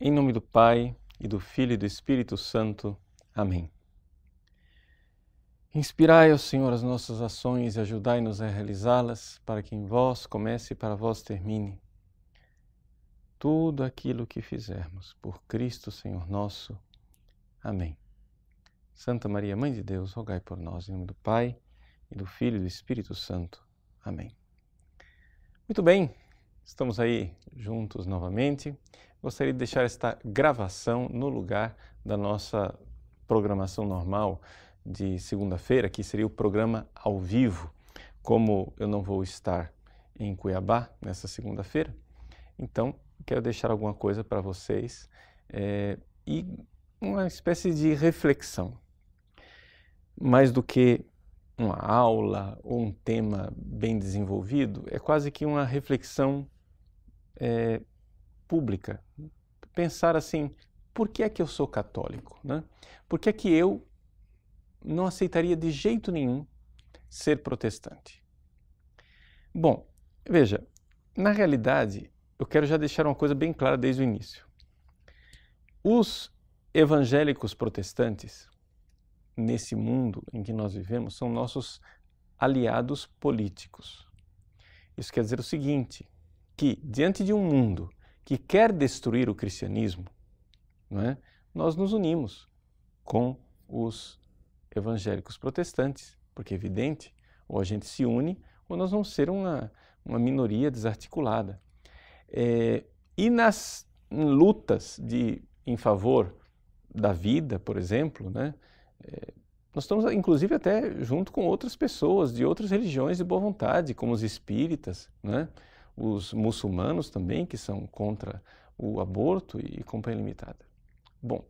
Em nome do Pai, e do Filho e do Espírito Santo. Amém. Inspirai, ó Senhor, as nossas ações e ajudai-nos a realizá-las, para que em vós comece e para vós termine. Tudo aquilo que fizermos, por Cristo, Senhor nosso. Amém. Santa Maria, Mãe de Deus, rogai por nós, em nome do Pai, e do Filho e do Espírito Santo. Amém. Muito bem, estamos aí juntos novamente. Gostaria de deixar esta gravação no lugar da nossa programação normal de segunda-feira, que seria o programa ao vivo. Como eu não vou estar em Cuiabá nessa segunda-feira, então quero deixar alguma coisa para vocês e uma espécie de reflexão. Mais do que uma aula ou um tema bem desenvolvido, é quase que uma reflexão pública. Pensar assim, por que é que eu sou católico? Né? Por que é que eu não aceitaria de jeito nenhum ser protestante? Bom, veja, na realidade, eu quero já deixar uma coisa bem clara desde o início. Os evangélicos protestantes, nesse mundo em que nós vivemos, são nossos aliados políticos. Isso quer dizer o seguinte, que diante de um mundo que quer destruir o cristianismo, não é? Nós nos unimos com os evangélicos protestantes, porque é evidente, ou a gente se une, ou nós vamos ser uma minoria desarticulada. E nas lutas em favor da vida, por exemplo, né? Nós estamos, inclusive, até junto com outras pessoas de outras religiões de boa vontade, como os espíritas, né? Os muçulmanos também, que são contra o aborto e companhia limitada. Bom,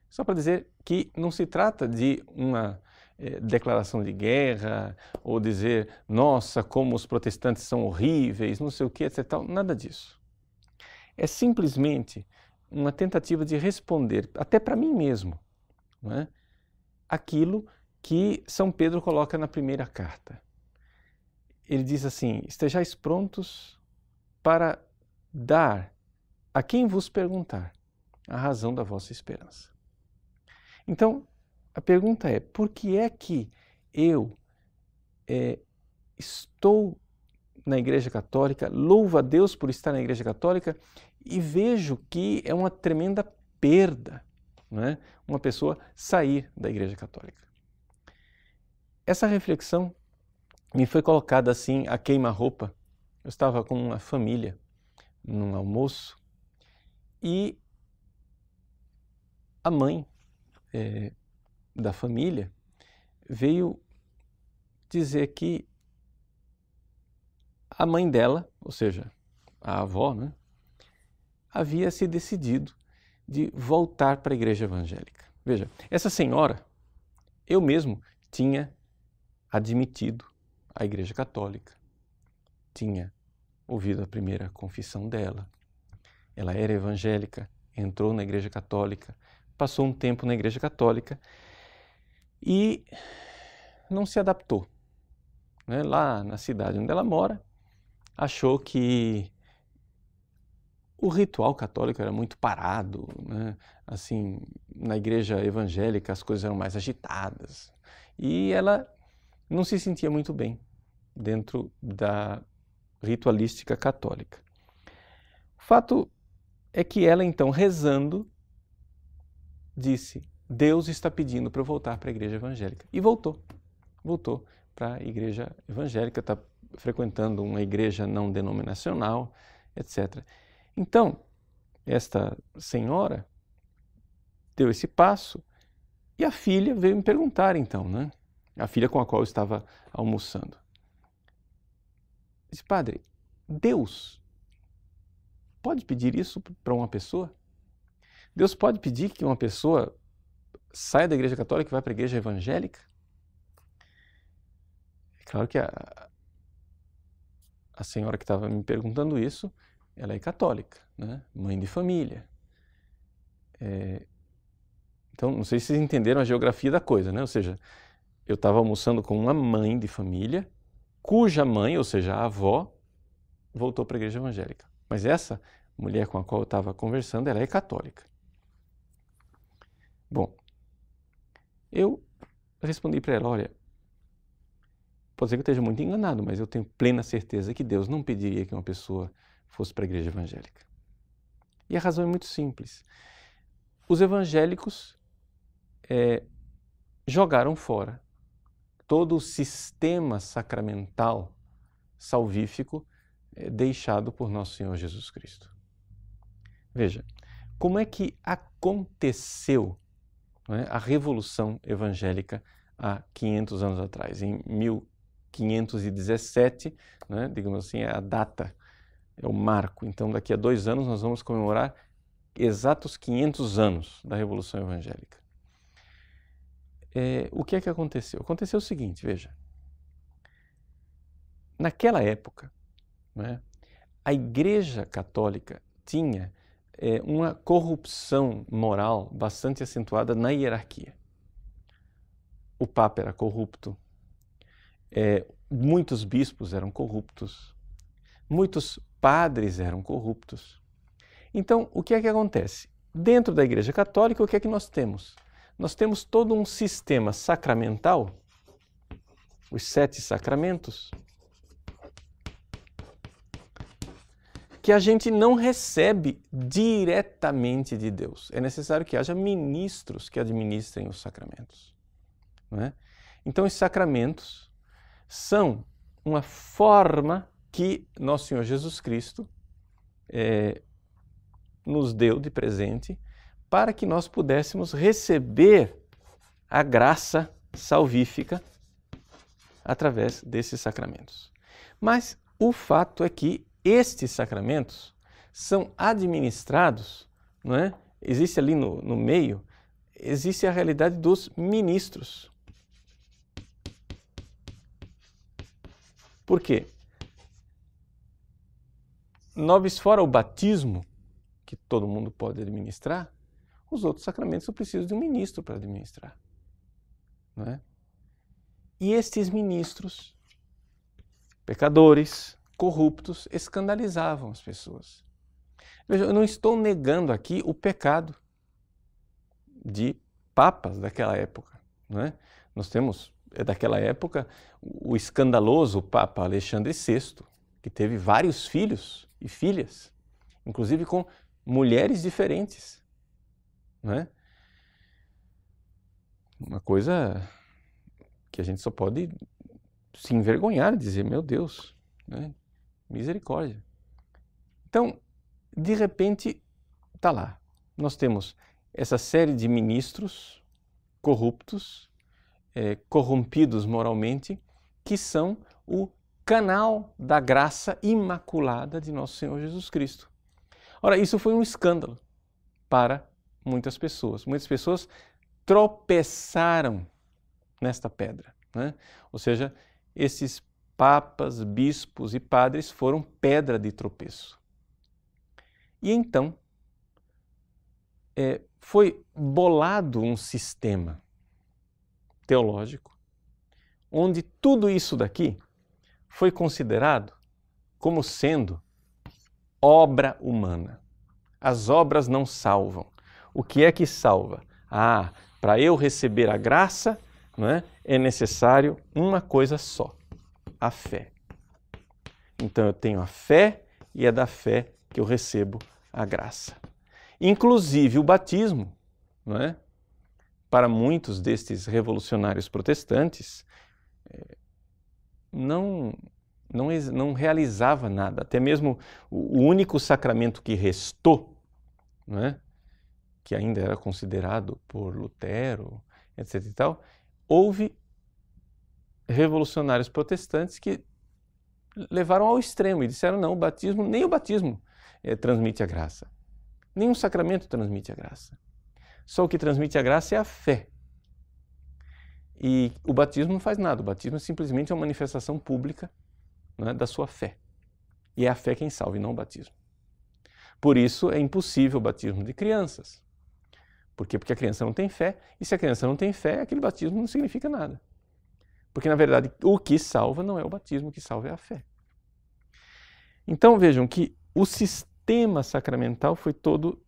só para dizer que não se trata de uma declaração de guerra ou dizer, nossa, como os protestantes são horríveis, não sei o que, etc. Nada disso. É simplesmente uma tentativa de responder, até para mim mesmo, não é? Aquilo que São Pedro coloca na primeira carta. Ele diz assim, estejais prontos para dar a quem vos perguntar a razão da vossa esperança. Então, a pergunta é, por que é que eu estou na Igreja Católica, louvo a Deus por estar na Igreja Católica e vejo que é uma tremenda perda, não é? Uma pessoa sair da Igreja Católica. Essa reflexão me foi colocada assim a queima-roupa. Eu estava com uma família num almoço e a mãe da família veio dizer que a mãe dela, ou seja, a avó, né, havia se decidido de voltar para a igreja evangélica. Veja, essa senhora, eu mesmo tinha admitido a igreja católica, tinha ouvido a primeira confissão dela, ela era evangélica, entrou na igreja católica, passou um tempo na igreja católica e não se adaptou. Né? Lá na cidade onde ela mora, achou que o ritual católico era muito parado, né? Assim, na igreja evangélica as coisas eram mais agitadas e ela não se sentia muito bem dentro da ritualística católica. O fato é que ela então, rezando, disse, Deus está pedindo para eu voltar para a igreja evangélica. E voltou para a igreja evangélica, está frequentando uma igreja não denominacional, etc. Então, esta senhora deu esse passo e a filha veio me perguntar então, né? A filha com a qual eu estava almoçando. Disse, padre, Deus pode pedir isso para uma pessoa? Deus pode pedir que uma pessoa saia da igreja católica e vá para a igreja evangélica? É claro que a senhora que estava me perguntando isso, ela é católica, né? Mãe de família. Então, não sei se vocês entenderam a geografia da coisa, né? Ou seja, eu estava almoçando com uma mãe de família, cuja mãe, ou seja, a avó, voltou para a igreja evangélica. Mas essa mulher com a qual eu estava conversando, ela é católica. Bom, eu respondi para ela, olha, pode ser que eu esteja muito enganado, mas eu tenho plena certeza que Deus não pediria que uma pessoa fosse para a igreja evangélica. E a razão é muito simples. Os evangélicos jogaram fora todo o sistema sacramental salvífico deixado por nosso Senhor Jesus Cristo. Veja, como é que aconteceu, não é, a Revolução Evangélica há 500 anos atrás? Em 1517, né, digamos assim, é a data, é o marco. Então, daqui a 2 anos nós vamos comemorar exatos 500 anos da Revolução Evangélica. O que é que aconteceu? Aconteceu o seguinte, veja. Naquela época, né, a Igreja Católica tinha uma corrupção moral bastante acentuada na hierarquia. O Papa era corrupto, muitos bispos eram corruptos, muitos padres eram corruptos. Então, o que é que acontece? Dentro da Igreja Católica, o que é que nós temos? Nós temos todo um sistema sacramental, os 7 sacramentos, que a gente não recebe diretamente de Deus. É necessário que haja ministros que administrem os sacramentos. Não é? Então, os sacramentos são uma forma que nosso Senhor Jesus Cristo nos deu de presente para que nós pudéssemos receber a graça salvífica através desses sacramentos. Mas o fato é que estes sacramentos são administrados, não é? Existe ali no meio, existe a realidade dos ministros. Por quê? Nobis fora o batismo, que todo mundo pode administrar, os outros sacramentos eu preciso de um ministro para administrar. Não é? E estes ministros, pecadores, corruptos, escandalizavam as pessoas. Veja, eu não estou negando aqui o pecado de papas daquela época. Não é? Nós temos, daquela época, o escandaloso Papa Alexandre VI, que teve vários filhos e filhas, inclusive com mulheres diferentes. Não é? Uma coisa que a gente só pode se envergonhar e dizer, meu Deus, né? Misericórdia. Então, de repente, está lá. Nós temos essa série de ministros corruptos, corrompidos moralmente, que são o canal da graça imaculada de nosso Senhor Jesus Cristo. Ora, isso foi um escândalo para muitas pessoas. Muitas pessoas tropeçaram nesta pedra, né? Ou seja, esses papas, bispos e padres foram pedra de tropeço. E então, foi bolado um sistema teológico onde tudo isso daqui foi considerado como sendo obra humana. As obras não salvam. O que é que salva? Para eu receber a graça, não é necessário uma coisa só, a fé. Então eu tenho a fé e é da fé que eu recebo a graça. Inclusive o batismo, não é? Para muitos destes revolucionários protestantes, não realizava nada. Até mesmo o único sacramento que restou, não é? Que ainda era considerado por Lutero, etc. e tal, houve revolucionários protestantes que levaram ao extremo e disseram, não, nem o batismo transmite a graça. Nenhum sacramento transmite a graça. Só o que transmite a graça é a fé. E o batismo não faz nada, o batismo é simplesmente uma manifestação pública, não é, da sua fé. E é a fé quem salva e não o batismo. Por isso é impossível o batismo de crianças. Por quê? Porque a criança não tem fé, e se a criança não tem fé, aquele batismo não significa nada. Porque, na verdade, o que salva não é o batismo, o que salva é a fé. Então, vejam que o sistema sistema sacramental foi todo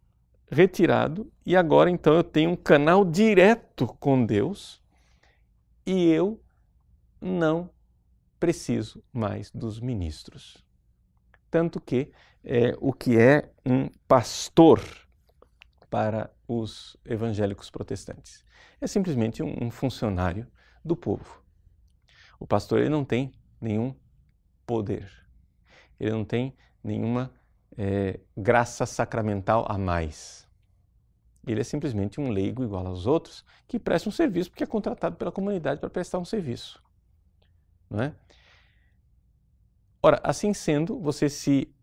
retirado e agora então eu tenho um canal direto com Deus e eu não preciso mais dos ministros. Tanto que o que é um pastor para os evangélicos protestantes? É simplesmente um funcionário do povo. O pastor ele não tem nenhum poder, ele não tem nenhuma graça sacramental a mais. Ele é simplesmente um leigo igual aos outros que presta um serviço porque é contratado pela comunidade para prestar um serviço. Não é? Ora, assim sendo, você se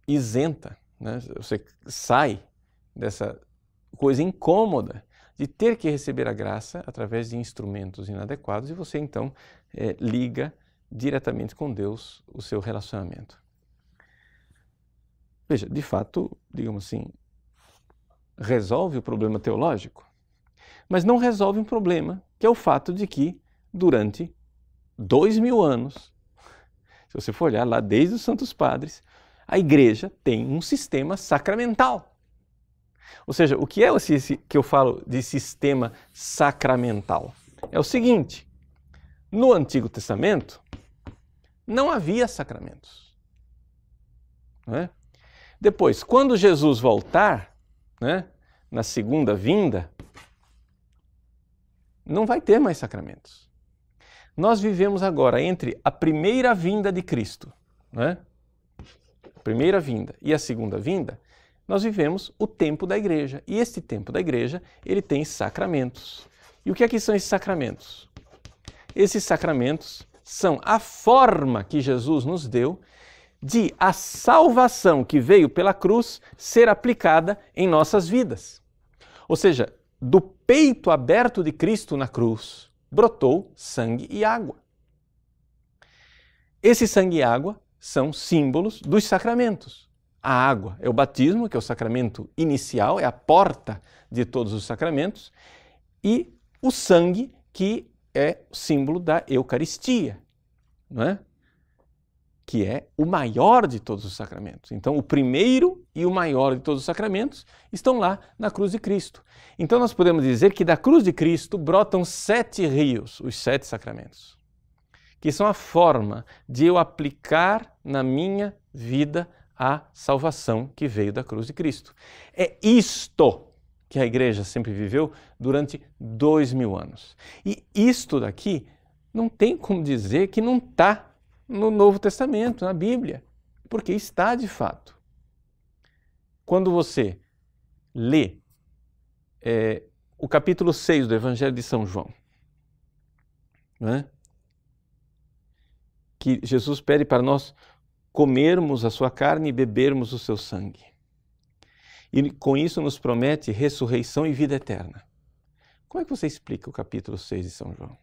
isenta, né? Você sai dessa coisa incômoda de ter que receber a graça através de instrumentos inadequados e você então liga diretamente com Deus o seu relacionamento. Veja, de fato, digamos assim, resolve o problema teológico, mas não resolve um problema que é o fato de que durante 2000 anos, se você for olhar lá desde os Santos Padres, a Igreja tem um sistema sacramental. Ou seja, o que é esse que eu falo de sistema sacramental? É o seguinte, no Antigo Testamento não havia sacramentos. Não é? Depois, quando Jesus voltar, né, na segunda vinda, não vai ter mais sacramentos. Nós vivemos agora entre a primeira vinda de Cristo, né? A primeira vinda e a segunda vinda, nós vivemos o tempo da igreja. E este tempo da igreja, ele tem sacramentos. E o que é que são esses sacramentos? Esses sacramentos são a forma que Jesus nos deu de a salvação que veio pela cruz ser aplicada em nossas vidas. Ou seja, do peito aberto de Cristo na cruz, brotou sangue e água. Esse sangue e água são símbolos dos sacramentos. A água é o batismo, que é o sacramento inicial, é a porta de todos os sacramentos, e o sangue, que é símbolo da Eucaristia, não é? Que é o maior de todos os sacramentos. Então, o primeiro e o maior de todos os sacramentos estão lá na cruz de Cristo. Então, nós podemos dizer que da cruz de Cristo brotam 7 rios, os 7 sacramentos, que são a forma de eu aplicar na minha vida a salvação que veio da cruz de Cristo. É isto que a Igreja sempre viveu durante 2000 anos. E isto daqui não tem como dizer que não está no Novo Testamento, na Bíblia, porque está de fato. Quando você lê o capítulo 6 do Evangelho de São João, né, que Jesus pede para nós comermos a sua carne e bebermos o seu sangue. E com isso nos promete ressurreição e vida eterna. Como é que você explica o capítulo 6 de São João?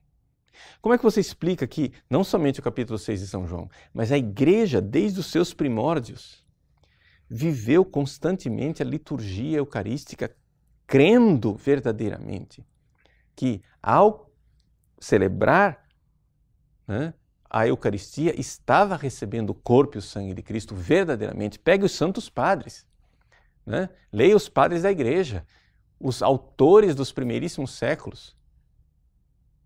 Como é que você explica que, não somente o capítulo 6 de São João, mas a Igreja, desde os seus primórdios, viveu constantemente a liturgia eucarística, crendo verdadeiramente que, ao celebrar, né, a Eucaristia, estava recebendo o corpo e o sangue de Cristo verdadeiramente. Pegue os santos padres, né? Leia os padres da Igreja, os autores dos primeiríssimos séculos.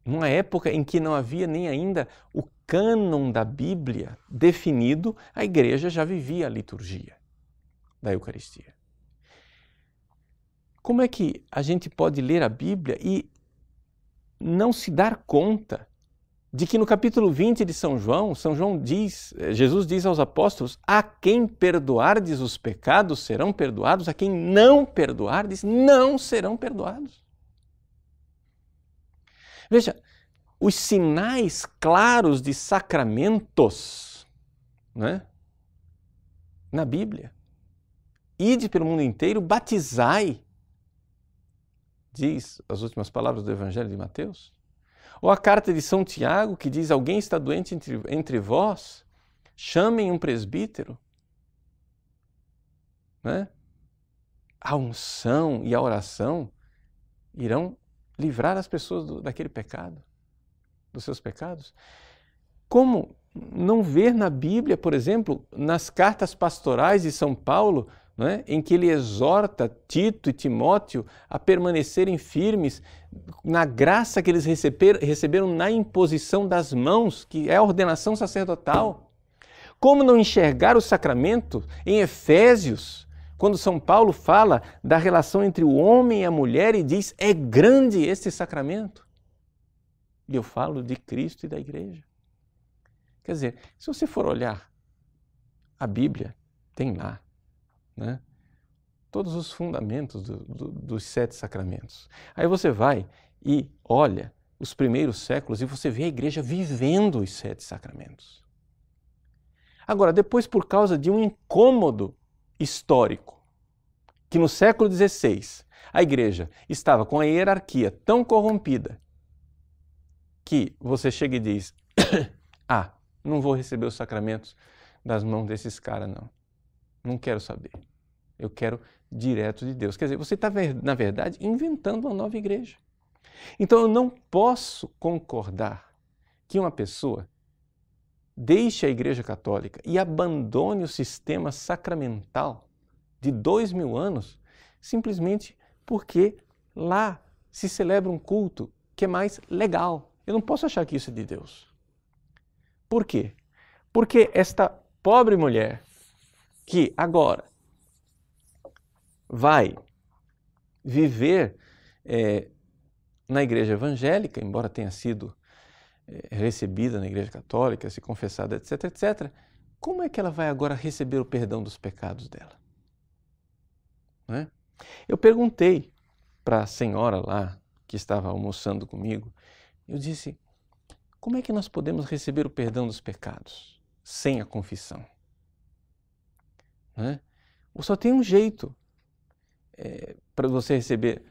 Numa época em que não havia nem ainda o cânon da Bíblia definido, a Igreja já vivia a liturgia da Eucaristia. Como é que a gente pode ler a Bíblia e não se dar conta de que no capítulo 20 de São João diz, Jesus diz aos apóstolos: a quem perdoardes os pecados serão perdoados, a quem não perdoardes não serão perdoados. Veja, os sinais claros de sacramentos, né, na Bíblia. Ide pelo mundo inteiro, batizai, diz as últimas palavras do Evangelho de Mateus. Ou a carta de São Tiago, que diz: alguém está doente entre vós, chamem um presbítero. Né? A unção e a oração irão livrar as pessoas daquele pecado, dos seus pecados. Como não ver na Bíblia, por exemplo, nas cartas pastorais de São Paulo, né, em que ele exorta Tito e Timóteo a permanecerem firmes na graça que eles receberam na imposição das mãos, que é a ordenação sacerdotal. Como não enxergar o sacramento em Efésios, quando São Paulo fala da relação entre o homem e a mulher e diz, é grande este sacramento. E eu falo de Cristo e da Igreja. Quer dizer, se você for olhar a Bíblia, tem lá, né, todos os fundamentos dos 7 sacramentos. Aí você vai e olha os primeiros séculos e você vê a Igreja vivendo os 7 sacramentos. Agora, depois, por causa de um incômodo histórico, que no século XVI a Igreja estava com a hierarquia tão corrompida que você chega e diz, ah, não vou receber os sacramentos das mãos desses caras, não. Não quero saber. Eu quero direto de Deus. Quer dizer, você está, na verdade, inventando uma nova igreja. Então, eu não posso concordar que uma pessoa deixe a Igreja Católica e abandone o sistema sacramental de 2000 anos simplesmente porque lá se celebra um culto que é mais legal. Eu não posso achar que isso é de Deus. Por quê? Porque esta pobre mulher que agora vai viver na igreja evangélica, embora tenha sido recebida na igreja católica, se confessada, etc., etc., como é que ela vai agora receber o perdão dos pecados dela? Né? Eu perguntei para a senhora lá, que estava almoçando comigo, eu disse, como é que nós podemos receber o perdão dos pecados sem a confissão? Né? Ou só tem um jeito para você receber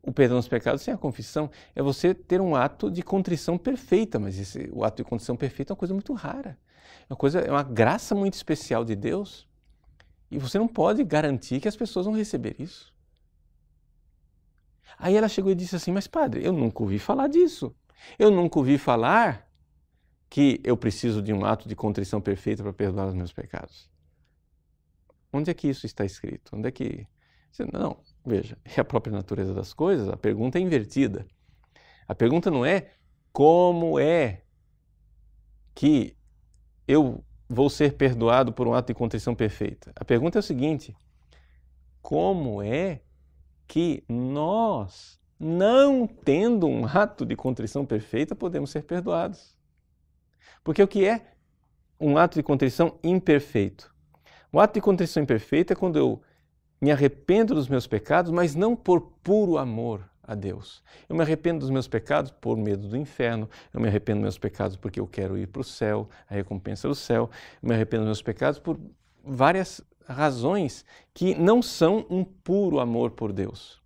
o perdão dos pecados sem a confissão, é você ter um ato de contrição perfeita, mas o ato de contrição perfeita é uma coisa muito rara, é uma graça muito especial de Deus, e você não pode garantir que as pessoas vão receber isso. Aí ela chegou e disse assim, mas padre, eu nunca ouvi falar disso, eu nunca ouvi falar que eu preciso de um ato de contrição perfeita para perdoar os meus pecados. Onde é que isso está escrito? Onde é que... Não, veja, é a própria natureza das coisas, a pergunta é invertida. A pergunta não é como é que eu vou ser perdoado por um ato de contrição perfeita. A pergunta é o seguinte, como é que nós, não tendo um ato de contrição perfeita, podemos ser perdoados? Porque o que é um ato de contrição imperfeito? O ato de contrição imperfeita é quando eu me arrependo dos meus pecados, mas não por puro amor a Deus. Eu me arrependo dos meus pecados por medo do inferno, eu me arrependo dos meus pecados porque eu quero ir para o céu, a recompensa do céu, eu me arrependo dos meus pecados por várias razões que não são um puro amor por Deus.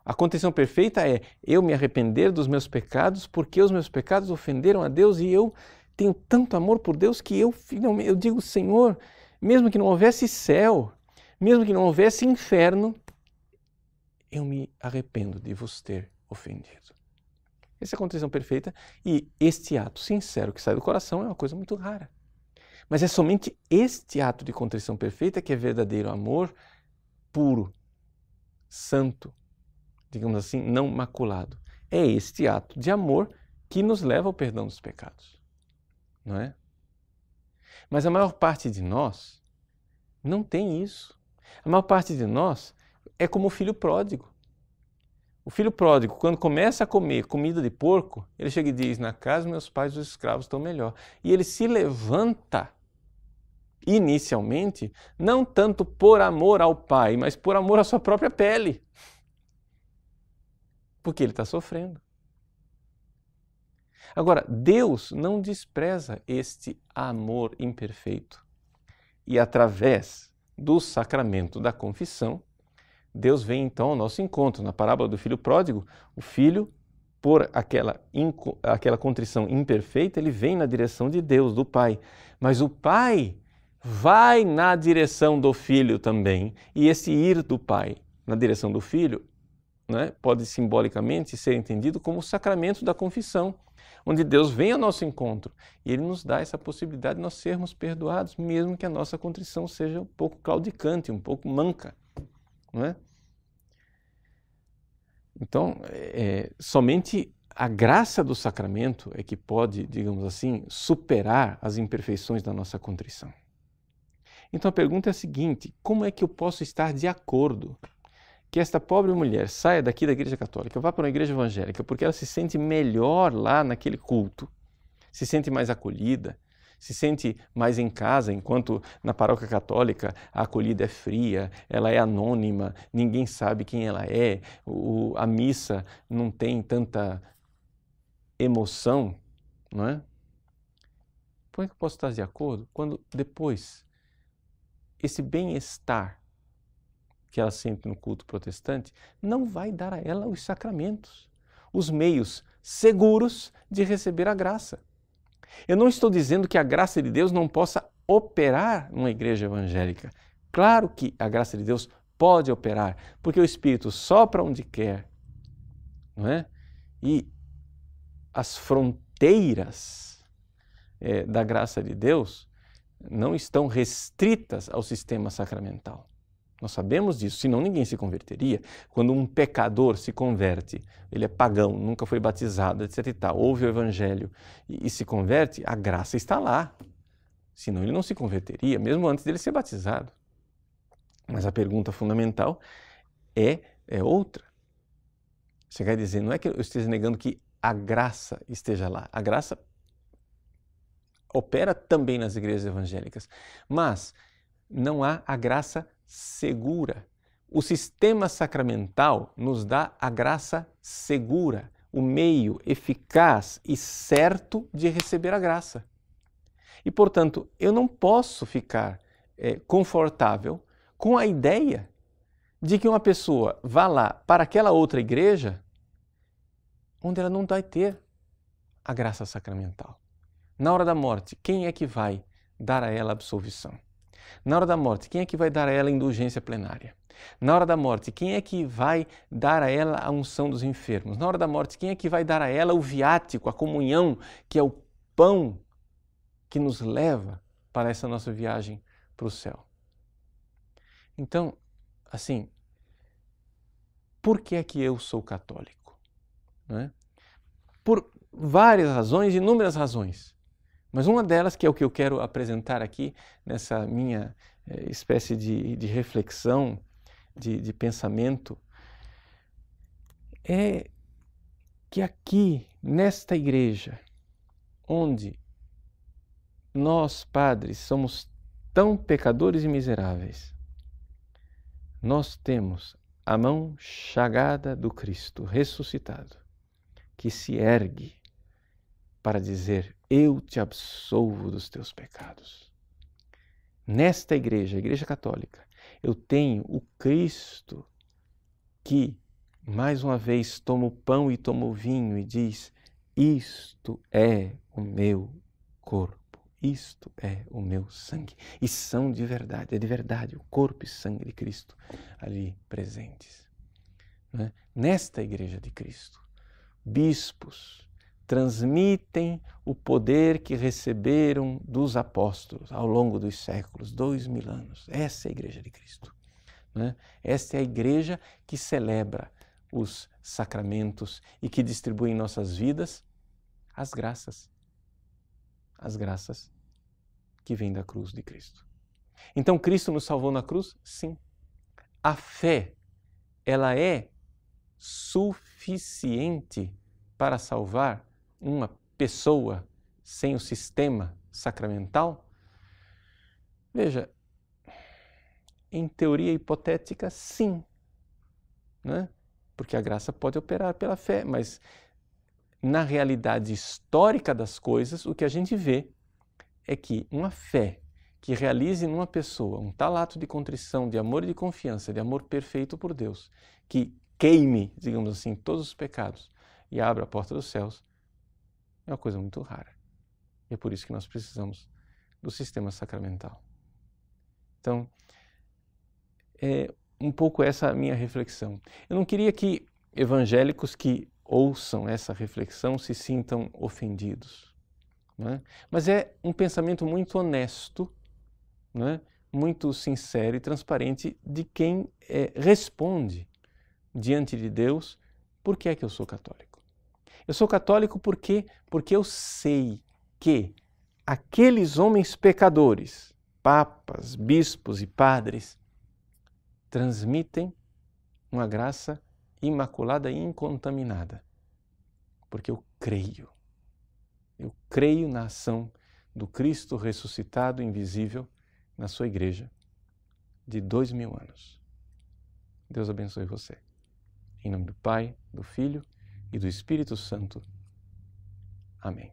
A contrição perfeita é eu me arrepender dos meus pecados porque os meus pecados ofenderam a Deus e eu tenho tanto amor por Deus que eu finalmente digo, Senhor, mesmo que não houvesse céu, mesmo que não houvesse inferno, eu me arrependo de vos ter ofendido. Essa é a contrição perfeita e este ato sincero que sai do coração é uma coisa muito rara. Mas é somente este ato de contrição perfeita que é verdadeiro amor puro, santo, digamos assim, não maculado. É este ato de amor que nos leva ao perdão dos pecados, não é? Mas a maior parte de nós não tem isso. A maior parte de nós é como o filho pródigo. O filho pródigo, quando começa a comer comida de porco, ele chega e diz, na casa dos meus pais os escravos estão melhor. E ele se levanta, inicialmente, não tanto por amor ao pai, mas por amor à sua própria pele. Porque ele está sofrendo. Agora, Deus não despreza este amor imperfeito. E através do sacramento da confissão, Deus vem então ao nosso encontro. Na parábola do filho pródigo, o filho, por aquela contrição imperfeita, ele vem na direção de Deus, do Pai. Mas o Pai vai na direção do filho também. E esse ir do Pai na direção do filho né, pode simbolicamente ser entendido como o sacramento da confissão, onde Deus vem ao nosso encontro e Ele nos dá essa possibilidade de nós sermos perdoados, mesmo que a nossa contrição seja um pouco claudicante, um pouco manca, não é? Então, somente a graça do sacramento é que pode, digamos assim, superar as imperfeições da nossa contrição. Então a pergunta é a seguinte: como é que eu posso estar de acordo que esta pobre mulher saia daqui da Igreja Católica, vá para uma igreja evangélica, porque ela se sente melhor lá naquele culto, se sente mais acolhida, se sente mais em casa, enquanto na paróquia católica a acolhida é fria, ela é anônima, ninguém sabe quem ela é, a missa não tem tanta emoção, não é? Como é que eu posso estar de acordo quando depois esse bem-estar que ela sente no culto protestante não vai dar a ela os sacramentos, os meios seguros de receber a graça? Eu não estou dizendo que a graça de Deus não possa operar numa igreja evangélica. Claro que a graça de Deus pode operar, porque o Espírito sopra onde quer, não é? E as fronteiras da graça de Deus não estão restritas ao sistema sacramental. Nós sabemos disso, senão ninguém se converteria. Quando um pecador se converte, ele é pagão, nunca foi batizado, etc. e tal, ouve o Evangelho e se converte, a graça está lá. Senão ele não se converteria, mesmo antes dele ser batizado. Mas a pergunta fundamental é outra. Você quer dizer, não é que eu esteja negando que a graça esteja lá. A graça opera também nas igrejas evangélicas, mas não há a graça segura. O sistema sacramental nos dá a graça segura, o meio eficaz e certo de receber a graça. E, portanto, eu não posso ficar confortável com a ideia de que uma pessoa vá lá para aquela outra igreja onde ela não vai ter a graça sacramental. Na hora da morte, quem é que vai dar a ela absolvição? Na hora da morte, quem é que vai dar a ela indulgência plenária? Na hora da morte, quem é que vai dar a ela a unção dos enfermos? Na hora da morte, quem é que vai dar a ela o viático, a comunhão, que é o pão que nos leva para essa nossa viagem para o céu? Então, assim, por que é que eu sou católico? Não é? Por várias razões, inúmeras razões. Mas uma delas, que é o que eu quero apresentar aqui nessa minha espécie de reflexão, de pensamento, é que aqui, nesta igreja, onde nós, padres, somos tão pecadores e miseráveis, nós temos a mão chagada do Cristo ressuscitado, que se ergue para dizer: eu te absolvo dos teus pecados. Nesta igreja, a Igreja Católica, eu tenho o Cristo que, mais uma vez, toma o pão e toma o vinho e diz: isto é o meu corpo, isto é o meu sangue. E são de verdade, é de verdade o corpo e sangue de Cristo ali presentes. Né? Nesta igreja de Cristo, bispos transmitem o poder que receberam dos apóstolos ao longo dos séculos, 2000 anos. Essa é a igreja de Cristo. Né? Esta é a igreja que celebra os sacramentos e que distribui em nossas vidas as graças que vêm da cruz de Cristo. Então, Cristo nos salvou na cruz? Sim. A fé, ela é suficiente para salvar uma pessoa sem o sistema sacramental? Veja, em teoria hipotética, sim, né? Porque a graça pode operar pela fé, mas na realidade histórica das coisas, o que a gente vê é que uma fé que realize numa pessoa um tal ato de contrição, de amor e de confiança, de amor perfeito por Deus, que queime, digamos assim, todos os pecados e abra a porta dos céus, é uma coisa muito rara. E é por isso que nós precisamos do sistema sacramental. Então, é um pouco essa a minha reflexão. Eu não queria que evangélicos que ouçam essa reflexão se sintam ofendidos, não é? Mas é um pensamento muito honesto, não é? Muito sincero e transparente de quem responde diante de Deus por que é que eu sou católico. Eu sou católico porque eu sei que aqueles homens pecadores, papas, bispos e padres, transmitem uma graça imaculada e incontaminada. Porque eu creio na ação do Cristo ressuscitado invisível na sua igreja de 2000 anos. Deus abençoe você. Em nome do Pai, do Filho e do Espírito Santo. Amém.